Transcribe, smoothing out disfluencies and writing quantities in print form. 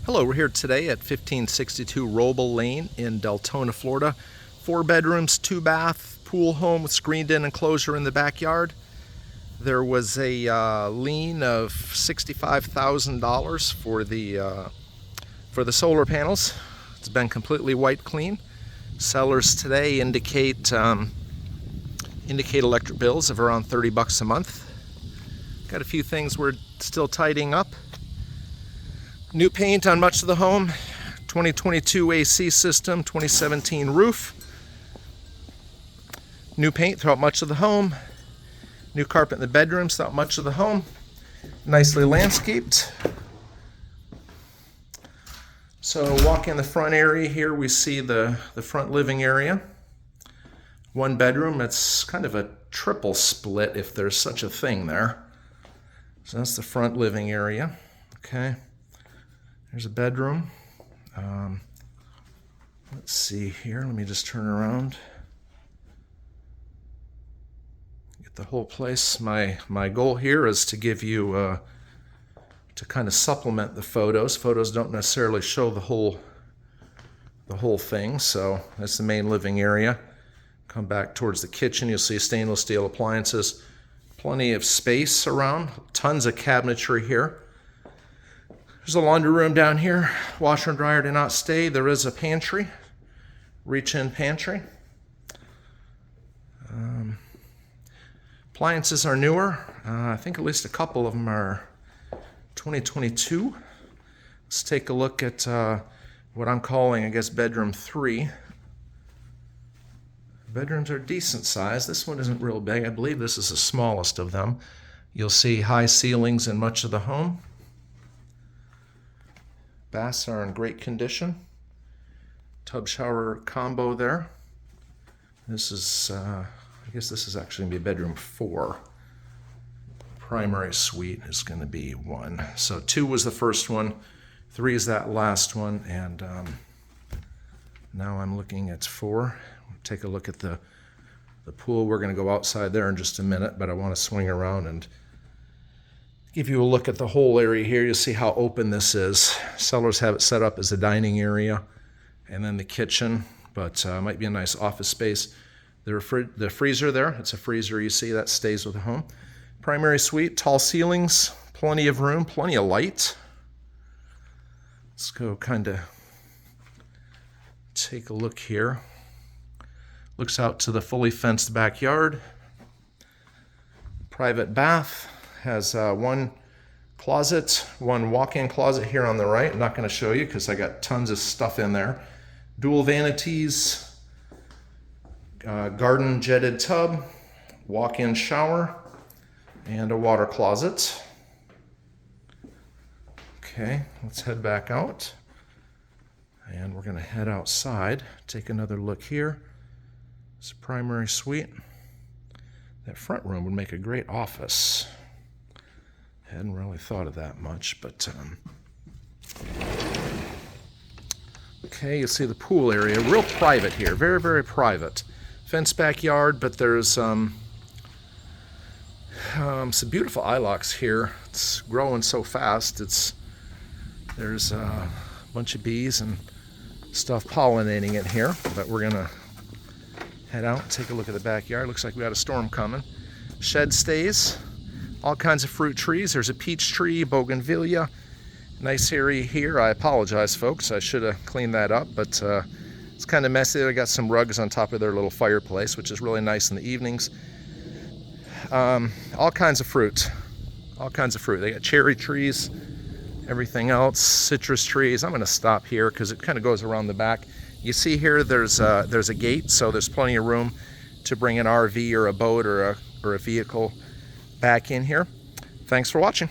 Hello, we're here today at 1562 Roble Lane in Deltona, Florida. 4 bedrooms, 2 bath, pool home with screened-in enclosure in the backyard. There was a lien of $65,000 for the solar panels. It's been completely wiped clean. Sellers today indicate electric bills of around $30 a month. Got a few things we're still tidying up. New paint on much of the home, 2022 AC system, 2017 roof. New paint throughout much of the home. New carpet in the bedrooms throughout much of the home. Nicely landscaped. So walk in the front area here, we see the front living area. 1 bedroom, it's kind of a triple split if there's such a thing there. So that's the front living area, okay. There's a bedroom. Let's see here. Let me just turn around. Get the whole place. My goal here is to give you to kind of supplement the photos. Photos don't necessarily show the whole thing. So that's the main living area. Come back towards the kitchen. You'll see stainless steel appliances. Plenty of space around. Tons of cabinetry here. There's a laundry room down here. Washer and dryer do not stay. There is a pantry, reach-in pantry. Appliances are newer. I think at least a couple of them are 2022. Let's take a look at what I'm calling, I guess, bedroom 3. Bedrooms are decent size. This one isn't real big. I believe this is the smallest of them. You'll see high ceilings in much of the home. Baths are in great condition. Tub shower combo there. This is, I guess this is actually going to be bedroom 4. Primary suite is going to be 1. So 2 was the first one, 3 is that last one, and now I'm looking at 4. Take a look at the pool. We're going to go outside there in just a minute, but I want to swing around and give you a look at the whole area here. You'll see how open this is. Sellers have it set up as a dining area and then the kitchen, but might be a nice office space. The freezer there, it's a freezer you see, that stays with the home. Primary suite, tall ceilings, plenty of room, plenty of light. Let's go kind of take a look here. Looks out to the fully fenced backyard. Private bath. Has 1 closet, 1 walk-in closet here on the right. I'm not going to show you because I got tons of stuff in there. Dual vanities, garden jetted tub, walk-in shower, and a water closet. Okay, let's head back out. And we're going to head outside, take another look here. It's a primary suite. That front room would make a great office. Hadn't really thought of that much, but okay, you see the pool area, real private here, very, very private. Fenced backyard, but there's some beautiful ilex here. It's growing so fast. There's a bunch of bees and stuff pollinating it here, but we're gonna head out and take a look at the backyard. Looks like we got a storm coming. Shed stays. All kinds of fruit trees. There's a peach tree, bougainvillea. Nice area here. I apologize, folks. I should have cleaned that up, but it's kind of messy. I got some rugs on top of their little fireplace, which is really nice in the evenings. All kinds of fruit. All kinds of fruit. They got cherry trees, everything else, citrus trees. I'm going to stop here because it kind of goes around the back. You see here there's a gate, so there's plenty of room to bring an RV or a boat or a vehicle back in here. Thanks for watching.